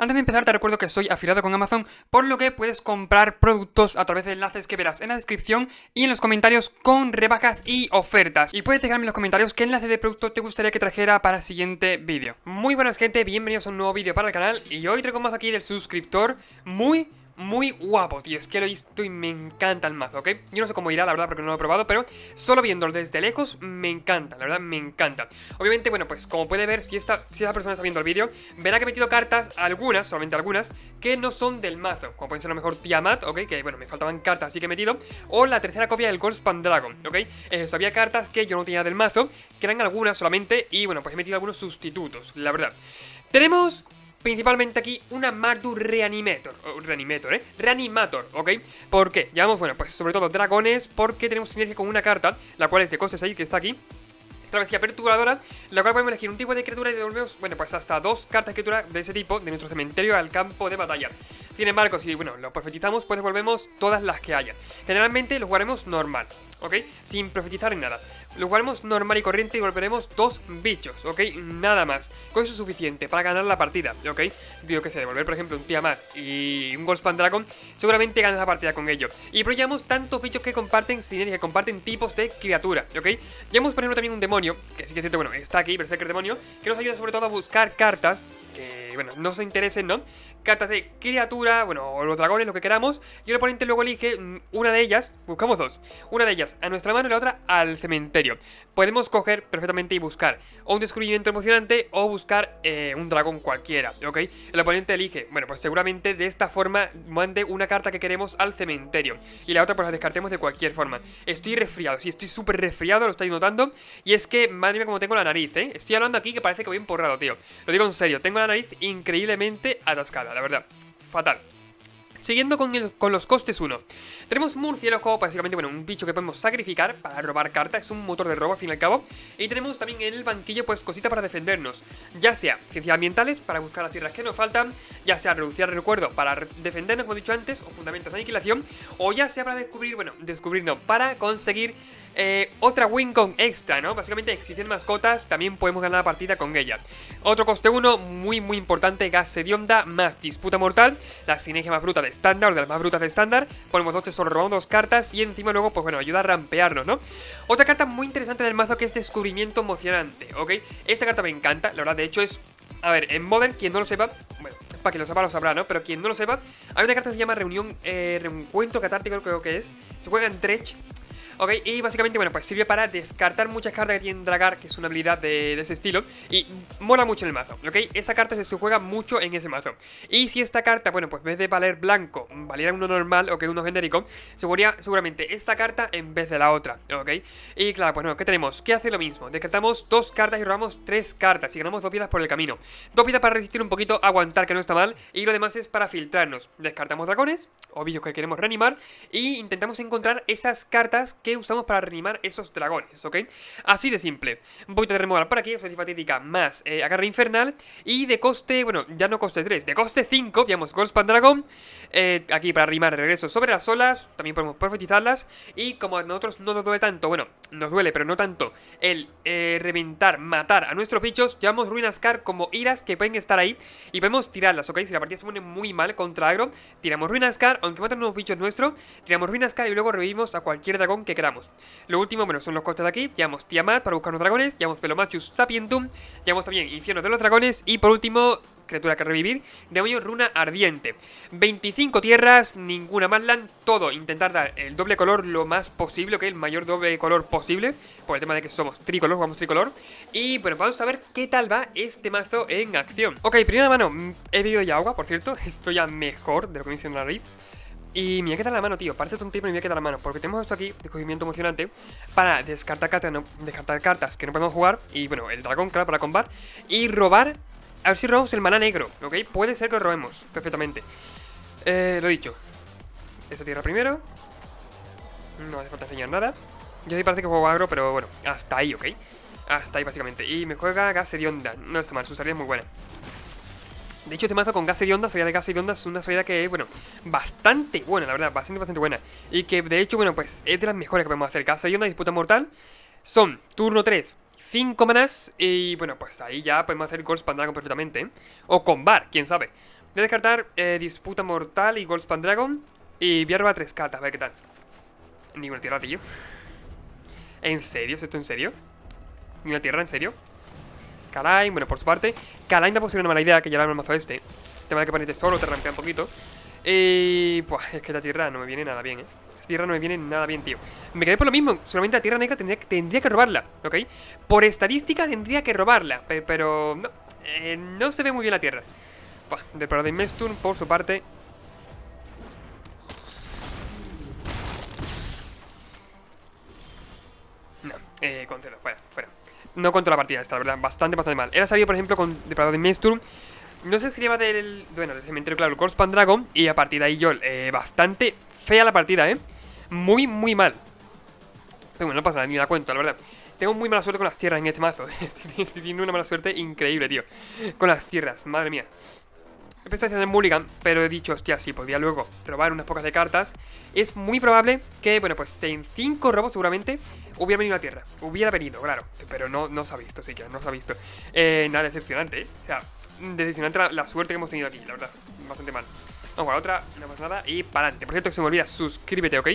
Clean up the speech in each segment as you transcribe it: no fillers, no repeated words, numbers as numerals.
Antes de empezar te recuerdo que soy afiliado con Amazon, por lo que puedes comprar productos a través de enlaces que verás en la descripción y en los comentarios con rebajas y ofertas. Y puedes dejarme en los comentarios qué enlace de producto te gustaría que trajera para el siguiente vídeo. Muy buenas gente, bienvenidos a un nuevo vídeo para el canal y hoy traigo un mazo aquí del suscriptor muy guapo, tío. Es que lo he visto y me encanta el mazo, ¿ok? Yo no sé cómo irá, la verdad, porque no lo he probado, pero solo viéndolo desde lejos me encanta, la verdad, me encanta. Obviamente, bueno, pues como puede ver, si esa persona está viendo el vídeo, verá que he metido cartas, algunas, solamente algunas, que no son del mazo. Como pueden ser a lo mejor Tiamat, ¿ok? Que, bueno, me faltaban cartas, así que he metido. O la tercera copia del Goldspan Dragon, ¿ok? Había cartas que yo no tenía del mazo, que eran algunas solamente, y bueno, pues he metido algunos sustitutos, la verdad. Tenemos principalmente aquí una Mardu Reanimator, Reanimator, ¿ok? ¿Por qué? Llevamos, bueno, pues sobre todo dragones, porque tenemos sinergia con una carta, la cual es de coste 6, que está aquí. Travesía perturbadora, la cual podemos elegir un tipo de criatura y devolvemos, bueno, pues hasta 2 cartas de criatura de ese tipo de nuestro cementerio al campo de batalla. Sin embargo, si, bueno, lo profetizamos, pues devolvemos todas las que haya. Generalmente lo jugaremos normal, ¿ok? Sin profetizar ni nada. Lo jugaremos normal y corriente y volveremos 2 bichos, ¿ok? Nada más. Con eso es suficiente para ganar la partida, ¿ok? Digo que sé, devolver por ejemplo un Tiamat y un Goldspan Dragon, seguramente ganas la partida con ello. Y probamos tantos bichos que comparten sinergia, que comparten tipos de criatura, ¿ok? Llevamos por ejemplo también un demonio, que sí que es cierto, bueno, está aquí, Berserker Demonio, que nos ayuda sobre todo a buscar cartas que, bueno, no se interesen, ¿no? Cartas de criatura, bueno, o los dragones, lo que queramos. Y el oponente luego elige una de ellas, buscamos 2. Una de ellas a nuestra mano y la otra al cementerio. Podemos coger perfectamente y buscar o un descubrimiento emocionante o buscar un dragón cualquiera, ¿ok? El oponente elige, bueno, pues seguramente de esta forma mande una carta que queremos al cementerio. Y la otra pues la descartemos de cualquier forma. Estoy resfriado, sí, estoy súper resfriado, lo estáis notando. Y es que, madre mía, como tengo la nariz, ¿eh? Estoy hablando aquí que parece que voy emporrado, tío. Lo digo en serio, tengo la nariz increíblemente atascada, la verdad. Fatal. Siguiendo con los costes 1. Tenemos Murciélago, básicamente, bueno, un bicho que podemos sacrificar para robar cartas. Es un motor de robo, al fin y al cabo. Y tenemos también en el banquillo, pues, cositas para defendernos. Ya sea ciencias ambientales, para buscar las tierras que nos faltan. Ya sea reducir el recuerdo para defendernos, como he dicho antes, o fundamentos de aniquilación. O ya sea para descubrir, bueno, para conseguir otra Wincon extra, ¿no? Básicamente existen mascotas, también podemos ganar la partida con ella. Otro coste 1, muy importante, gas hedionda más disputa mortal, la sinergia más bruta de estándar, o de las más brutas de estándar. Ponemos 2 tesoros, robamos 2 cartas y encima luego, pues bueno, ayuda a rampearnos, ¿no? Otra carta muy interesante del mazo que es descubrimiento emocionante, ¿ok? Esta carta me encanta, la verdad, de hecho es... A ver, en Modern, quien no lo sepa, bueno, para quien lo sepa lo sabrá, ¿no? Pero quien no lo sepa, hay una carta que se llama Reencuentro Catártico, creo que es. Se juega en Dredge. Ok, y básicamente, bueno, pues sirve para descartar muchas cartas que tienen Dragar, que es una habilidad de ese estilo. Y mola mucho en el mazo, ¿ok? Esa carta se juega mucho en ese mazo. Y si esta carta, bueno, pues en vez de valer blanco, valiera uno normal o que uno genérico, se jugaría seguramente esta carta en vez de la otra, ¿ok? Y claro, pues bueno, ¿qué tenemos? ¿Qué hace lo mismo? Descartamos 2 cartas y robamos 3 cartas y ganamos 2 vidas por el camino. 2 vidas para resistir un poquito, aguantar, que no está mal. Y lo demás es para filtrarnos. Descartamos dragones o bichos que queremos reanimar y intentamos encontrar esas cartas que usamos para reanimar esos dragones, ¿ok? Así de simple. Un poquito de removal por aquí, ofensiva fatídica más agarre infernal. Y de coste, bueno, ya no coste 3, de coste 5, digamos, Goldspan Dragon. Aquí para reanimar regreso sobre las olas. También podemos profetizarlas. Y como a nosotros no nos duele tanto, bueno, nos duele, pero no tanto, el reventar, matar a nuestros bichos, llevamos Ruinas Scar como iras que pueden estar ahí. Y podemos tirarlas, ¿ok? Si la partida se pone muy mal contra agro, tiramos Ruinas Scar, aunque maten unos bichos nuestros, tiramos Ruinas Scar y luego revivimos a cualquier dragón que queramos. Lo último, bueno, son los costes de aquí. Llevamos Tiamat para buscar los dragones, llevamos Pelomachus Sapientum, llevamos también Infierno de los dragones y por último, criatura que revivir, demonio Runa Ardiente. 25 tierras, ninguna más land, todo intentar dar el doble color lo más posible, ¿ok? El mayor doble color posible, por el tema de que somos tricolor, jugamos tricolor. Y bueno, vamos a ver qué tal va este mazo en acción. Ok, primera mano, he bebido ya agua, por cierto, estoy ya mejor de lo que me dice en la nariz. Y mira qué tal la mano, tío, parece tonto, pero mira qué tal la mano. Porque tenemos esto aquí, descubrimiento emocionante, para descartar cartas que no podemos jugar. Y bueno, el dragón, claro, para combat. Y robar, a ver si robamos el maná negro, ¿ok? Puede ser que lo robemos, perfectamente. Lo he dicho. Esta tierra primero. No hace falta enseñar nada. Yo sí parece que juego agro, pero bueno, hasta ahí, ¿ok? Hasta ahí básicamente. Y me juega gas hedionda, no está mal, su salida es muy buena. De hecho, este mazo con gas hedionda, salida de gas hedionda, es una salida que, bueno, bastante buena, la verdad, bastante buena. Y que, de hecho, bueno, pues es de las mejores que podemos hacer. Gas hedionda, disputa mortal. Son, turno 3, 5 manás. Y, bueno, pues ahí ya podemos hacer Goldspan Dragon perfectamente, ¿eh? O con Bar, quién sabe. Voy a descartar Disputa Mortal y Goldspan Dragon. Y voy a robar 3 cartas, a ver qué tal. Ninguna tierra, tío. ¿En serio? ¿Es esto en serio? ¿Ninguna tierra? ¿En serio? Kalain, bueno, por su parte Kalain tampoco sería una mala idea, que ya la el mazo este. Tema de que pone tesoro, te rampea un poquito. Y... pues es que la tierra no me viene nada bien, Esta tierra no me viene nada bien, tío. Me quedé por lo mismo, solamente la tierra negra tendría que robarla, ¿ok? Por estadística tendría que robarla, pero no, no se ve muy bien la tierra. Buah, Depredador de Mesturn, por su parte. No, concedo, fuera, fuera. No contra la partida esta, la verdad, bastante mal. Era sabido, por ejemplo, con Depredador de Mesturn. No sé si lleva del... bueno, del cementerio, claro, el Goldspan Dragon. Y a partir de ahí yo, bastante fea la partida, muy mal. Pero bueno, no pasa nada, ni la cuento, la verdad. Tengo muy mala suerte con las tierras en este mazo. Estoy teniendo una mala suerte increíble, tío. Con las tierras, madre mía. He pensado en hacer Mulligan, pero he dicho, hostia, si podía luego robar unas pocas de cartas. Es muy probable que, bueno, pues en 5 robos seguramente hubiera venido la tierra. Hubiera venido, claro. Pero no se ha visto, sí que no se ha visto. Nada, decepcionante, O sea, decepcionante la suerte que hemos tenido aquí, la verdad. Bastante mal. Vamos a la otra, no pasa nada. Y para adelante. Por cierto, que se me olvida, suscríbete, ¿ok?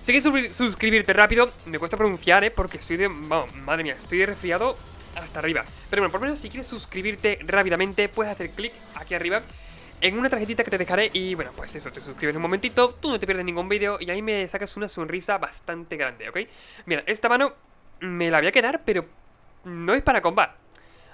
Si quieres suscribirte rápido, me cuesta pronunciar, porque estoy de... vamos, madre mía, estoy de resfriado hasta arriba. Pero bueno, por lo menos si quieres suscribirte rápidamente, puedes hacer clic aquí arriba en una tarjetita que te dejaré. Y bueno, pues eso, te suscribes en un momentito, tú no te pierdes ningún vídeo y ahí me sacas una sonrisa bastante grande, ¿ok? Mira, esta mano me la voy a quedar, pero no es para combat.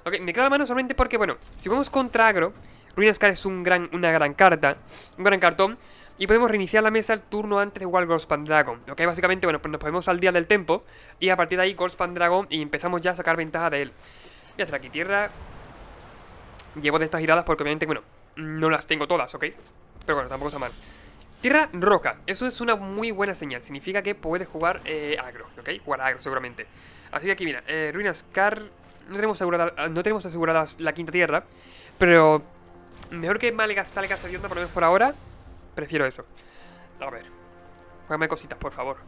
Ok, me queda la mano solamente porque, bueno, si jugamos contra agro, Ruina Scar es una gran carta, un gran cartón. Y podemos reiniciar la mesa el turno antes de jugar Goldspan Dragon. Ok, básicamente, bueno, pues nos ponemos al día del tempo. Y a partir de ahí Goldspan Dragon y empezamos ya a sacar ventaja de él. Voy a hacer aquí tierra. Llevo de estas giradas porque obviamente, bueno, no las tengo todas, ¿ok? Pero bueno, tampoco está mal. Tierra roja, eso es una muy buena señal. Significa que puedes jugar agro, ¿ok? Jugar agro seguramente. Así que aquí, mira, Ruina Scar. No tenemos aseguradas la quinta tierra. Pero mejor que malgastar el Casa de Onda, por lo menos por ahora. Prefiero eso. A ver, juégame cositas, por favor.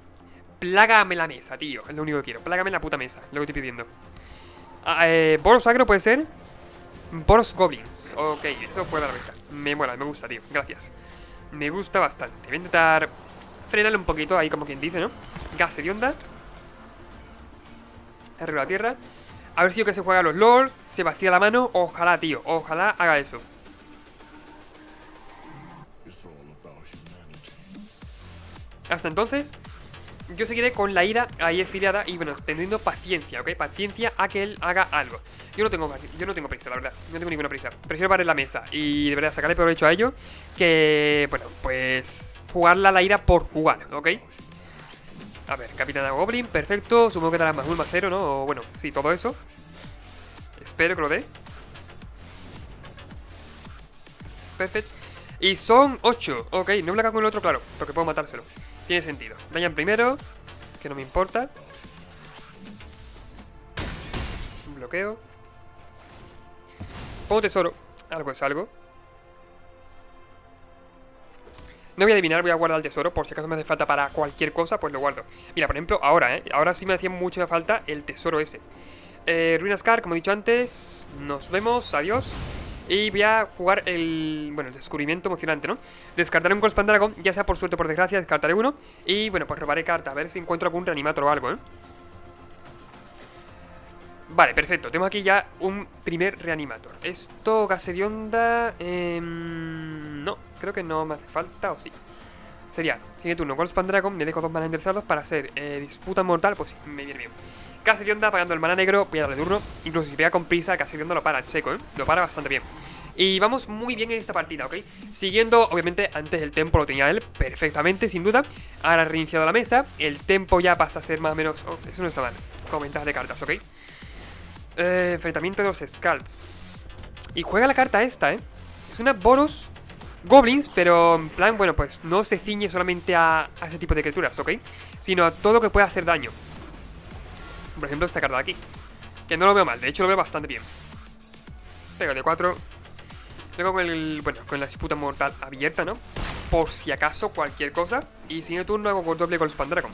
Plágame la mesa, tío. Es lo único que quiero. Plágame la puta mesa. Lo que estoy pidiendo. Boros agro puede ser. Boros goblins. Ok, eso puede dar la mesa. Me mola, me gusta, tío. Gracias. Me gusta bastante. Voy a intentar frenarle un poquito ahí, como quien dice, ¿no? Gas de onda. Arriba la tierra. A ver si yo que se juega a los lords. Se vacía la mano. Ojalá, tío. Ojalá haga eso. Hasta entonces, yo seguiré con la ira ahí exiliada y bueno, teniendo paciencia, ¿ok? Paciencia a que él haga algo. Yo no tengo prisa, la verdad. No tengo ninguna prisa. Prefiero parar la mesa y de verdad sacarle provecho a ello que, bueno, pues jugarla a la ira por jugar, ¿ok? A ver, Capitana Goblin, perfecto. Supongo que dará más 1 más 0, ¿no? O bueno, sí, todo eso. Espero que lo dé. Perfecto. Y son 8, ok, no me la cago con el otro, claro, porque puedo matárselo. Tiene sentido. Dañan primero, que no me importa. Bloqueo. Pongo tesoro. Algo es algo. No voy a adivinar, voy a guardar el tesoro. Por si acaso me hace falta para cualquier cosa, pues lo guardo. Mira, por ejemplo, ahora, ahora sí me hacía mucha falta el tesoro ese. Ruina Scar, como he dicho antes. Nos vemos, adiós. Y voy a jugar el descubrimiento emocionante, ¿no? Descartaré un Goldspan Dragon, ya sea por suerte o por desgracia, descartaré uno. Y bueno, pues robaré carta, a ver si encuentro algún reanimator o algo, Vale, perfecto, tenemos aquí ya un primer reanimator. Esto, gas de onda... no, creo que no me hace falta, o sí. Sería, siguiente turno, Goldspan Dragon, me dejo 2 manas enderezados para hacer disputa mortal, pues sí, me viene bien. Casa de onda pagando el mana negro, voy a darle turno. Incluso si pega con prisa, Casa de onda lo para en seco, Lo para bastante bien. Y vamos muy bien en esta partida, ¿ok? Siguiendo, obviamente, antes el tempo lo tenía él perfectamente, sin duda. Ahora ha reiniciado la mesa. El tempo ya pasa a ser más o menos... eso no está mal. Con ventajas de cartas, ¿ok? Enfrentamiento de los Skulls. Y juega la carta esta, Es una Boros Goblins, pero en plan, bueno, pues no se ciñe solamente a ese tipo de criaturas, ¿ok? Sino a todo lo que pueda hacer daño. Por ejemplo, esta carta de aquí, que no lo veo mal, de hecho lo veo bastante bien. Pega de 4. Luego con la disputa mortal abierta, ¿no? Por si acaso cualquier cosa. Y siguiente turno hago con doble Goldspan Dragon.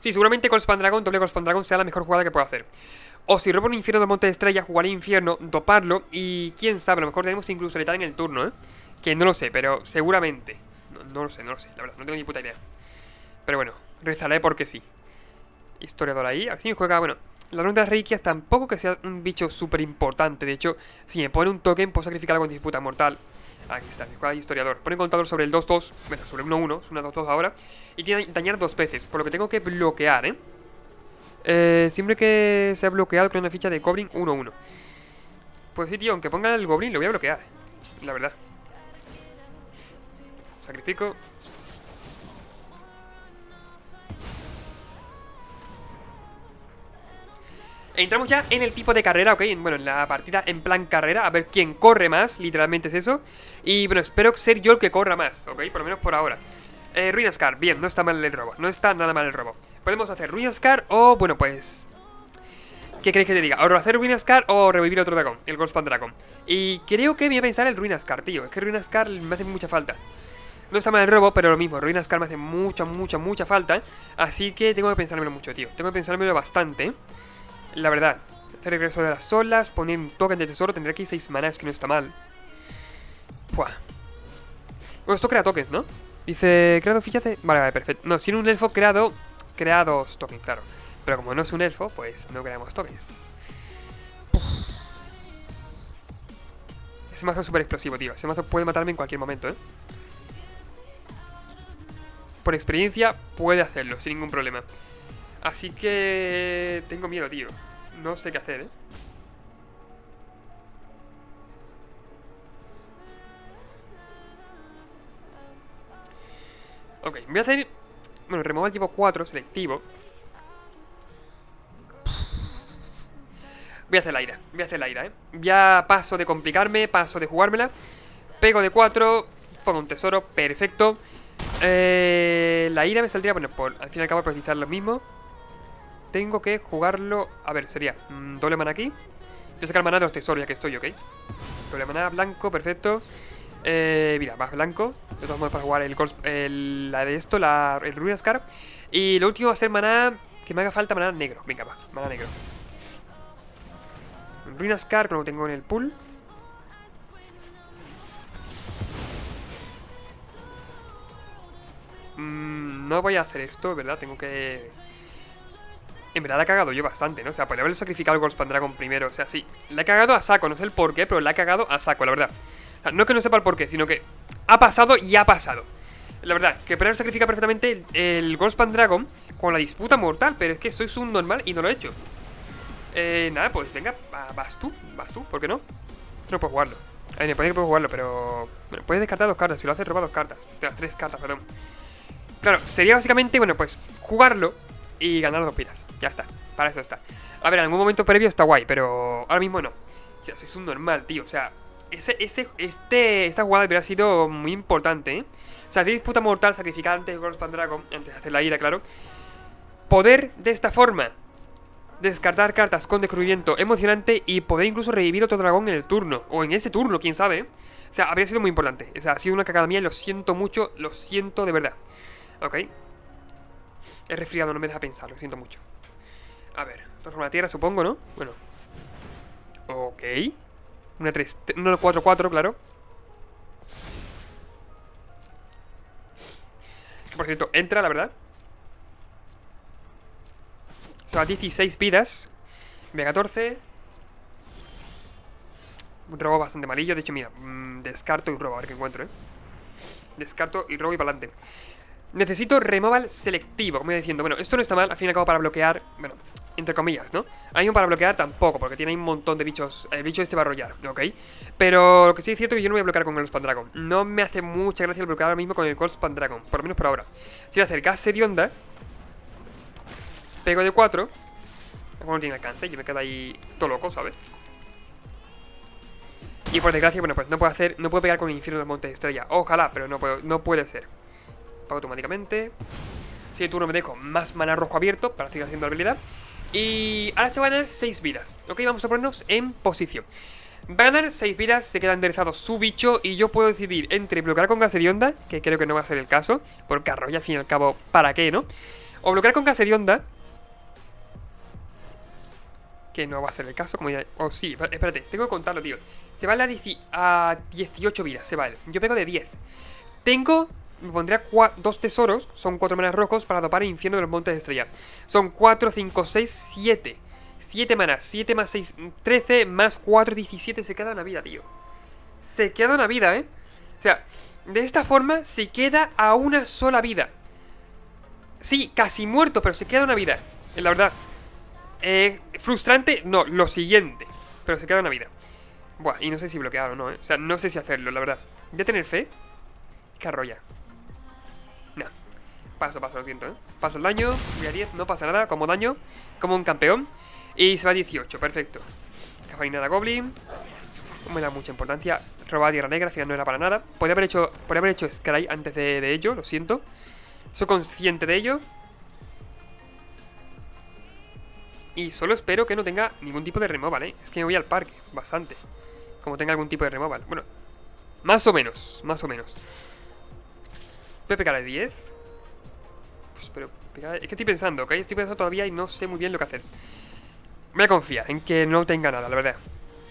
Sí, seguramente Goldspan Dragon, doble Goldspan Dragon sea la mejor jugada que puedo hacer. O si robo un infierno del monte de estrella, jugaré infierno, doparlo. Y quién sabe, a lo mejor tenemos incluso letal en el turno, que no lo sé, pero seguramente. No lo sé, la verdad, no tengo ni puta idea. Pero bueno, rezaré porque sí. Historiador ahí, a ver si me juega, bueno. La ronda de las reliquias tampoco que sea un bicho súper importante. De hecho, si me pone un token, puedo sacrificar algo en disputa mortal. Aquí está, me juega historiador. Pone contador sobre el 2-2, bueno, sobre el 1-1, es una 2-2 ahora. Y tiene dañar 2 veces, por lo que tengo que bloquear, siempre que sea bloqueado con una ficha de Goblin 1-1. Pues sí, tío, aunque ponga el Goblin, lo voy a bloquear. La verdad. Sacrifico. Entramos ya en el tipo de carrera, ok. Bueno, en la partida en plan carrera. A ver quién corre más, literalmente es eso. Y bueno, espero ser yo el que corra más, ok. Por lo menos por ahora. Ruinascar, bien, no está mal el robo. No está nada mal el robo. Podemos hacer Ruinascar o, bueno, pues... ¿Qué queréis que te diga? O hacer Ruinascar o revivir otro dragón, el Goldspan Dragon. Y creo que me voy a pensar el Ruinascar, tío. Es que Ruinascar me hace mucha falta. No está mal el robo, pero lo mismo, Ruinascar me hace mucha falta. Así que tengo que pensármelo mucho, tío. Tengo que pensármelo bastante, la verdad. Hacer regreso de las olas, poner un token de tesoro. Tendré aquí 6 manas, que no está mal. Buah. Bueno, esto crea tokens, ¿no? Dice, creado fichas de... Vale, perfecto. No, si un elfo creado... Creados tokens, claro. Pero como no es un elfo, pues no creamos tokens. Ese mazo es súper explosivo, tío. Ese mazo puede matarme en cualquier momento, Por experiencia, puede hacerlo, sin ningún problema. Así que... tengo miedo, tío. No sé qué hacer, Ok, voy a hacer... Bueno, removal tipo 4, selectivo. Voy a hacer la ira, Ya paso de complicarme, paso de jugármela. Pego de 4, pongo un tesoro, perfecto. La ira me saldría, bueno, al fin y al cabo por utilizar lo mismo. Tengo que jugarlo, a ver, sería doble mana aquí. Voy a sacar mana de los tesoros ya que estoy, ok. Doble mana, blanco, perfecto. Mira, más blanco. De todos modos para jugar la de esto, el Ruinascar. Y lo último va a ser mana, que me haga falta mana negro. Venga, va, mana negro. Ruinascar, que lo tengo en el pool. No voy a hacer esto, ¿verdad? Tengo que... En verdad la he cagado yo bastante, ¿no? O sea, podría haber sacrificado el Goldspan Dragon primero. O sea, sí, la he cagado a saco, no sé el por qué, pero la he cagado a saco, la verdad. O sea, no es que no sepa el por qué, sino que ha pasado y ha pasado. La verdad, que podría haber sacrificado perfectamente el Goldspan Dragon con la disputa mortal, pero es que soy un normal y no lo he hecho. Nada, pues venga, vas tú, ¿por qué no? Esto no puedo jugarlo. Me pone que puedo jugarlo, pero... Bueno, puedes descartar 2 cartas, si lo haces roba 2 cartas. De las 3 cartas, perdón. Claro, sería básicamente, bueno, pues jugarlo y ganar 2 vidas. Ya está, para eso está. A ver, en algún momento previo está guay, pero ahora mismo no. O sea, sois un normal, tío, o sea... Esta jugada hubiera sido muy importante, O sea, de disputa mortal, sacrificar antes el Goldspan Dragon, antes de hacer la ira, claro. Poder de esta forma descartar cartas con descubrimiento emocionante y poder incluso revivir otro dragón en el turno. O en ese turno, quién sabe, O sea, habría sido muy importante. O sea, ha sido una cagada mía y lo siento mucho, lo siento de verdad. Ok. He resfriado, no me deja pensar, lo siento mucho. A ver, transforma la tierra, supongo, ¿no? Bueno. Ok. Una 4-4, claro. Que por cierto, entra, la verdad. Se va a 16 vidas. Ve 14. Un robo bastante malillo. De hecho, mira, descarto y robo. A ver qué encuentro, Descarto y robo y para adelante. Necesito removal selectivo, como iba diciendo. Bueno, esto no está mal, al fin y al cabo para bloquear. Bueno, entre comillas, ¿no? Hay un para bloquear tampoco, porque tiene un montón de bichos. El bicho este va a arrollar, ¿ok? Pero lo que sí es cierto es que yo no voy a bloquear con el Goldspan Dragon. No me hace mucha gracia el bloquear ahora mismo con el Goldspan Dragon, por lo menos por ahora. Si voy a hacer gas hedionda, pego de 4. No tiene alcance, yo me quedo ahí todo loco, ¿sabes? Y por desgracia, bueno, pues no puedo pegar con el infierno del monte de estrella. Ojalá, pero no puede ser. Pago automáticamente. Si el turno me dejo más mana rojo abierto para seguir haciendo la habilidad. Y ahora se van a ganar 6 vidas. Ok, vamos a ponernos en posición. Va a ganar 6 vidas, se queda enderezado su bicho. Y yo puedo decidir entre bloquear con gas hedionda, que creo que no va a ser el caso, porque arrolla al fin y al cabo, ¿para qué, no? O bloquear con gas hedionda. que no va a ser el caso, como ya... Oh, sí, espérate, tengo que contarlo, tío. Se va a 18 vidas, se va él. Yo pego de 10. Tengo... Me pondría 2 tesoros, son 4 manas rojos para dopar el infierno de los montes de estrella. Son 4, 5, 6, 7. 7 manas, 7 más 6, 13 más 4, 17. Se queda una vida, tío. Se queda una vida, ¿eh? O sea, de esta forma se queda a una sola vida. Sí, casi muerto, pero se queda una vida. La verdad. Frustrante, no, lo siguiente. Pero se queda una vida. Buah, y no sé si bloquear o no, ¿eh? O sea, no sé si hacerlo, la verdad. Voy a tener fe. Que arrolla. No. Paso, lo siento, ¿eh? Paso el daño, voy a 10, no pasa nada, como daño. Como un campeón. Y se va a 18, perfecto. Cafainada Goblin. No me da mucha importancia. Robar tierra negra, al final no era para nada. Podría haber hecho Scry antes de ello, lo siento. Soy consciente de ello. Y solo espero que no tenga ningún tipo de removal, ¿eh? Es que me voy al parque, bastante. Como tenga algún tipo de removal. Bueno, más o menos, más o menos. Voy a pegar a 10. Pues pero es que estoy pensando, ¿ok? Estoy pensando todavía y no sé muy bien lo que hacer. Voy a confiar en que no tenga nada, la verdad.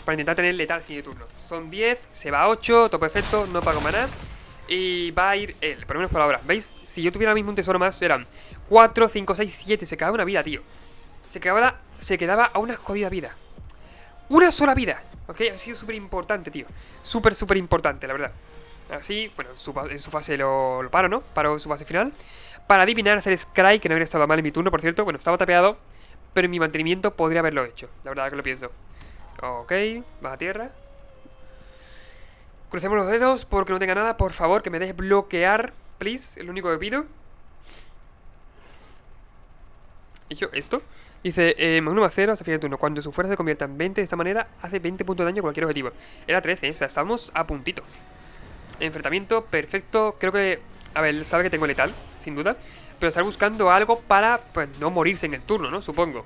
Para intentar tener letal siguiente turno. Son 10, se va a 8, todo perfecto, no pago maná. Y va a ir él, por lo menos por ahora. ¿Veis? Si yo tuviera ahora mismo un tesoro más, eran 4, 5, 6, 7. Se quedaba una vida, tío. Se quedaba a una jodida vida. Una sola vida. Ok, ha sido súper importante, tío. Súper importante, la verdad. Así, bueno, en su fase lo paro, ¿no? Paro su fase final. Para adivinar, hacer Scry, que no habría estado mal en mi turno, por cierto. Bueno, estaba tapeado, pero en mi mantenimiento podría haberlo hecho. La verdad que lo pienso. Ok, baja tierra. Crucemos los dedos porque no tenga nada. Por favor, que me deje bloquear, please. Es lo único que pido. ¿Y yo esto? Dice, Magnum Acero hasta final de turno. Cuando su fuerza se convierta en 20 de esta manera, hace 20 puntos de daño a cualquier objetivo. Era 13, o sea, estamos a puntito. Enfrentamiento, perfecto. Creo que... A ver, él sabe que tengo letal, sin duda. Pero estar buscando algo para, pues, no morirse en el turno, ¿no? Supongo.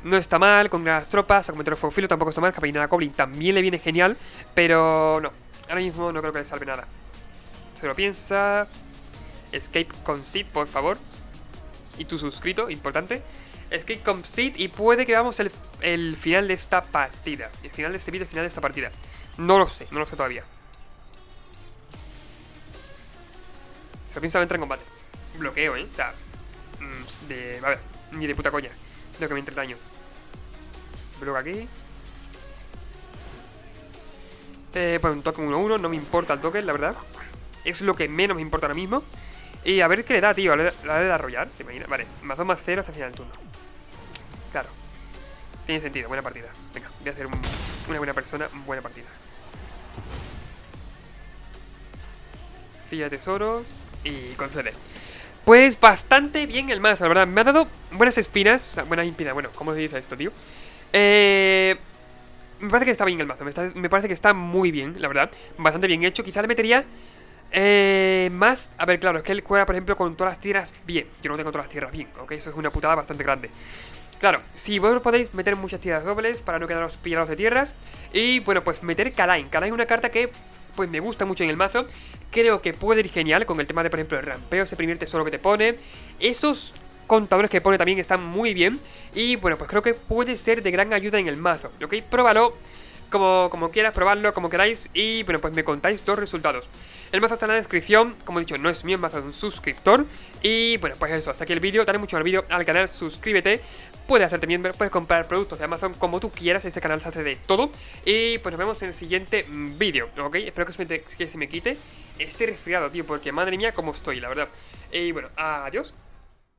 No está mal, con las tropas, acometer el fuego filo tampoco está mal. Capinada Goblin también le viene genial. Pero no, ahora mismo no creo que le salve nada. Se lo piensa. Escape Concede, por favor. Y tu suscrito, importante. Escape Concede y puede que veamos el final de esta partida. El final de este vídeo, el final de esta partida. No lo sé todavía. Se lo piensa entrar en combate. Bloqueo, O sea, a ver, ni de puta coña. Lo que me entre daño. Bloqueo aquí. Bueno, un token 1-1, no me importa el token, la verdad. Es lo que menos me importa ahora mismo. Y a ver qué le da, tío, la de arrollar, ¿te imaginas? Vale, más 2 más 0 hasta el final del turno. Claro. Tiene sentido, buena partida. Venga, voy a hacer una buena persona, buena partida. Filla de tesoro y concede. Pues bastante bien el mazo, la verdad. Me ha dado buenas espinas. Buenas espinas, bueno, ¿cómo se dice esto, tío? Me parece que está bien el mazo. Me parece que está muy bien, la verdad. Bastante bien hecho. Quizá le metería más... A ver, claro, es que él juega, por ejemplo, con todas las tierras bien. Yo no tengo todas las tierras bien, ok. Eso es una putada bastante grande. Claro, si vosotros podéis meter muchas tierras dobles para no quedaros pillados de tierras. Y bueno, pues meter Kalain. Kalain es una carta que pues me gusta mucho en el mazo. Creo que puede ir genial con el tema de, por ejemplo, el rampeo, ese primer tesoro que te pone. Esos contadores que pone también están muy bien. Y bueno, pues creo que puede ser de gran ayuda en el mazo, ¿ok? Pruébalo como quieras, probadlo como queráis. Y bueno, pues me contáis los resultados. El mazo está en la descripción. Como he dicho, no es mío, el mazo es un suscriptor. Y bueno, pues eso, hasta aquí el vídeo. Dale mucho al vídeo, al canal, suscríbete. Puedes hacerte miembro, puedes comprar productos de Amazon como tú quieras. Este canal se hace de todo. Y pues nos vemos en el siguiente vídeo, ¿ok? Espero que se me quite este resfriado, tío, porque madre mía cómo estoy, la verdad. Y bueno, adiós.